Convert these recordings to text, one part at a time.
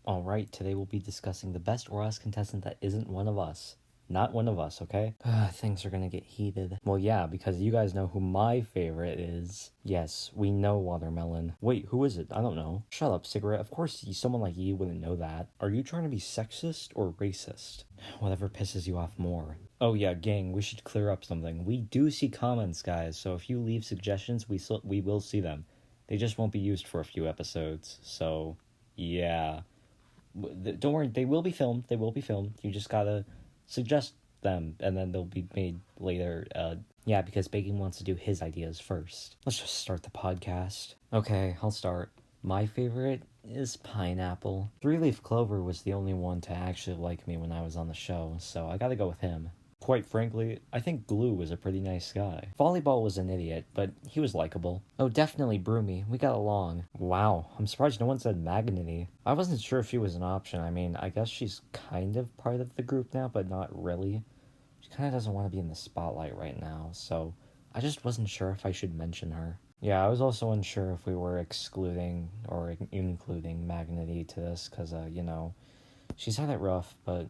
Alright, today we'll be discussing the best OROS contestant that isn't one of us. Not one of us, okay? Things are gonna get heated. Well, yeah, because you guys know who my favorite is. Yes, we know Watermelon. Wait, who is it? I don't know. Shut up, Cigarette. Of course, someone like you wouldn't know that. Are you trying to be sexist or racist? Whatever pisses you off more. Oh yeah, gang, we should clear up something. We do see comments, guys, so if you leave suggestions, we will see them. They just won't be used for a few episodes, so yeah. Don't worry, they will be filmed. They will be filmed. You just gotta suggest them, and then they'll be made later. Yeah, because Bacon wants to do his ideas first. Let's just start the podcast. Okay, I'll start. My favorite is Pineapple. Three-Leaf Clover was the only one to actually like me when I was on the show, so I gotta go with him. Quite frankly, I think Glue was a pretty nice guy. Volleyball was an idiot, but he was likable. Oh, definitely Broomy. We got along. Wow, I'm surprised no one said Magnity. I wasn't sure if she was an option. I mean, I guess she's kind of part of the group now, but not really. She kind of doesn't want to be in the spotlight right now, so I just wasn't sure if I should mention her. Yeah, I was also unsure if we were excluding or including Magnity to this, because, she's had it rough, but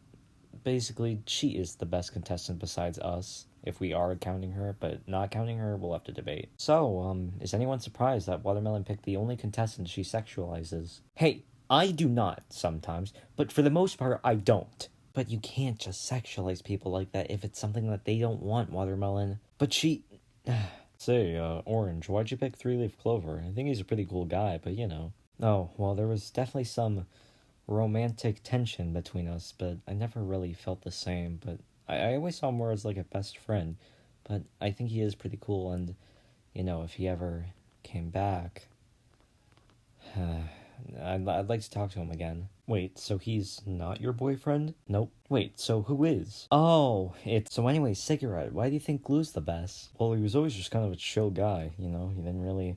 basically, she is the best contestant besides us, if we are counting her, but not counting her, we'll have to debate. So, is anyone surprised that Watermelon picked the only contestant she sexualizes? Hey, I do not sometimes, but for the most part, I don't. But you can't just sexualize people like that if it's something that they don't want, Watermelon. But she... Say, Orange, why'd you pick Three-Leaf Clover? I think he's a pretty cool guy, but Oh, well, there was definitely some romantic tension between us, but I never really felt the same. But I always saw him more as like a best friend. But I think he is pretty cool, and if he ever came back, I'd like to talk to him again. Wait, so he's not your boyfriend? Nope. Wait, so who is? Oh, it's... So anyway, Cigarette, why do you think Glue's the best? Well, he was always just kind of a chill guy, he didn't really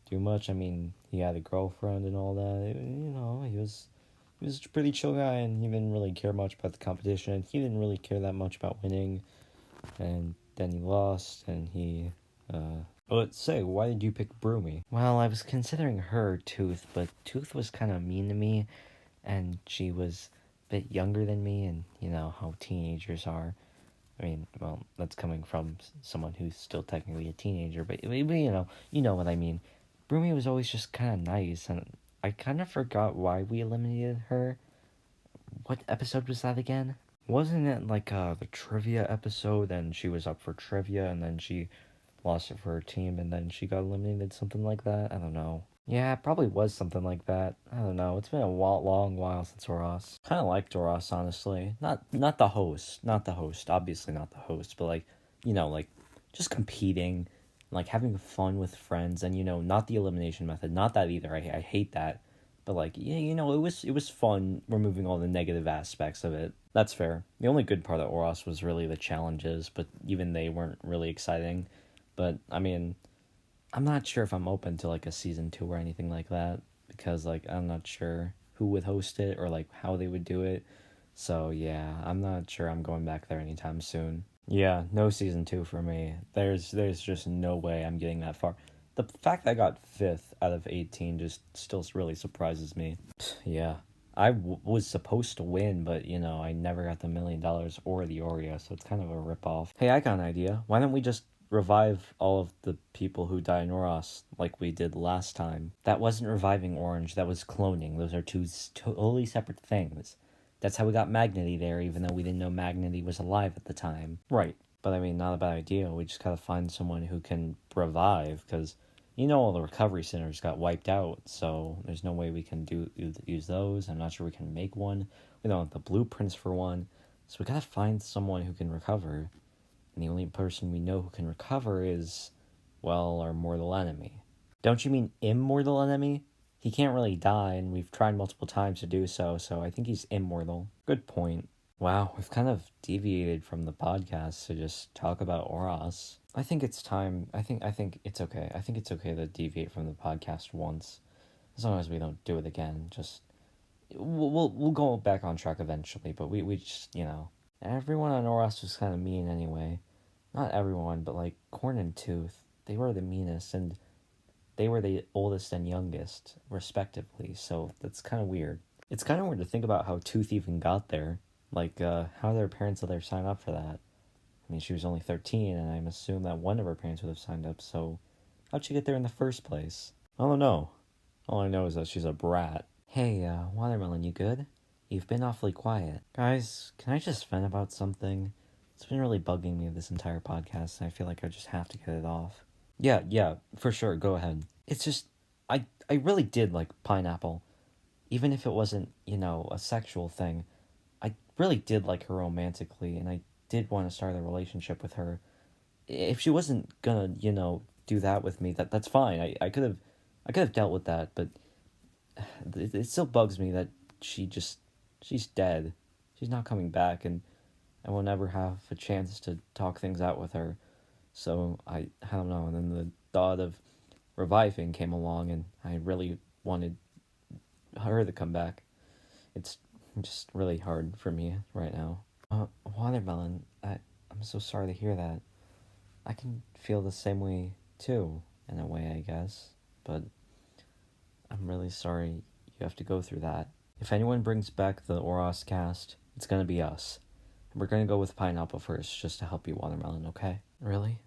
do much. I mean, he had a girlfriend and all that, he was a pretty chill guy, and he didn't really care much about the competition. He didn't really care that much about winning, and then he lost, and he, Let's say, why did you pick Broomy? Well, I was considering her, Tooth, but Tooth was kind of mean to me, and she was a bit younger than me, and you know how teenagers are. I mean, well, that's coming from someone who's still technically a teenager, but you know what I mean. Broomy was always just kind of nice, and I kind of forgot why we eliminated her. What episode was that again? Wasn't it like the trivia episode, and she was up for trivia, and then she lost it for her team, and then she got eliminated, something like that? I don't know. Yeah, it probably was something like that. I don't know. It's been a long while since OROS. Kind of liked OROS, honestly. Not the host. Not the host. Obviously not the host, but like just competing, like having fun with friends, and not the elimination method. Not that either. I hate that. But yeah, it was fun removing all the negative aspects of it. That's fair. The only good part of OROS was really the challenges, but even they weren't really exciting. But I mean, I'm not sure if I'm open to a season 2 or anything like that, because I'm not sure who would host it or how they would do it. So yeah, I'm not sure I'm going back there anytime soon. Yeah, no season 2 for me. There's just no way I'm getting that far. The fact that I got 5th out of 18 just still really surprises me. Yeah. I was supposed to win, but I never got the $1 million or the Oreo, so it's kind of a ripoff. Hey, I got an idea. Why don't we just revive all of the people who died in OROS like we did last time? That wasn't reviving Orange, that was cloning. Those are two totally separate things. That's how we got Magnity there, even though we didn't know Magnity was alive at the time. Right. But I mean, not a bad idea. We just gotta find someone who can revive, because all the recovery centers got wiped out, so there's no way we can use those. I'm not sure we can make one. We don't have the blueprints for one. So we gotta find someone who can recover. And the only person we know who can recover is, well, our mortal enemy. Don't you mean immortal enemy? He can't really die, and we've tried multiple times to do so I think he's immortal. Good point. Wow, we've kind of deviated from the podcast to just talk about OROS. I think it's time. I think it's okay. I think it's okay to deviate from the podcast once, as long as we don't do it again. Just we'll go back on track eventually, but we just everyone on OROS was kind of mean anyway. Not everyone, but Corn and Tooth, they were the meanest, and they were the oldest and youngest, respectively. So that's kind of weird. It's kind of weird to think about how Tooth even got there. Like, how did her parents let her sign up for that? I mean, she was only 13, and I'm assuming that one of her parents would have signed up, so how'd she get there in the first place? I don't know. All I know is that she's a brat. Hey, Watermelon, you good? You've been awfully quiet. Guys, can I just vent about something? It's been really bugging me this entire podcast, and I feel like I just have to get it off. Yeah, for sure, go ahead. It's just, I really did like Pineapple. Even if it wasn't, a sexual thing, I really did like her romantically, and I did want to start a relationship with her. If she wasn't gonna, do that with me, that's fine. I could have dealt with that, but it still bugs me that she's dead. She's not coming back, and I will never have a chance to talk things out with her. So I don't know. And then the thought of reviving came along, and I really wanted her to come back. It's just really hard for me right now. Watermelon, I'm so sorry to hear that. I can feel the same way too, in a way, I guess. But I'm really sorry you have to go through that. If anyone brings back the OROS cast, it's gonna be us. And we're gonna go with Pineapple first, just to help you, Watermelon, okay? Really?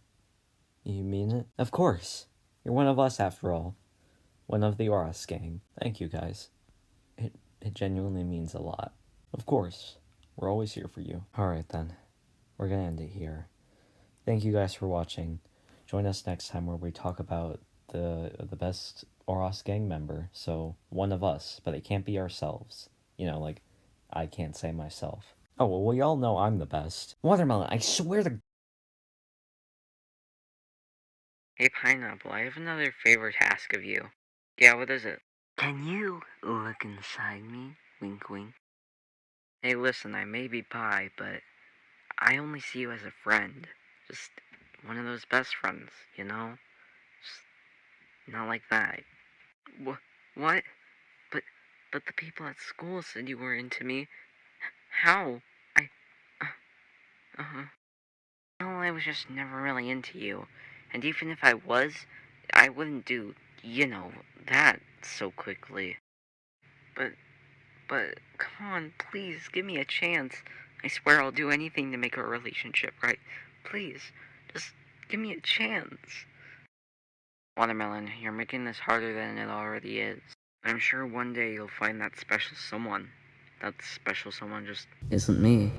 You mean it? Of course! You're one of us, after all. One of the OROS gang. Thank you, guys. It genuinely means a lot. Of course. We're always here for you. Alright then. We're gonna end it here. Thank you guys for watching. Join us next time where we talk about the best OROS gang member. So, one of us, but it can't be ourselves. Like, I can't say myself. Oh, well, we all know I'm the best. Watermelon, I swear to... Hey Pineapple, I have another favor to ask of you. Yeah, what is it? Can you look inside me? Wink wink. Hey listen, I may be bi, but I only see you as a friend. Just one of those best friends, you know? Just not like that. What? But but the people at school said you were into me. How? I uh-huh. No, I was just never really into you. And even if I was, I wouldn't do, that so quickly. But But come on, please give me a chance. I swear I'll do anything to make our relationship right. Please, just give me a chance. Watermelon, you're making this harder than it already is. I'm sure one day you'll find that special someone. That special someone just isn't me.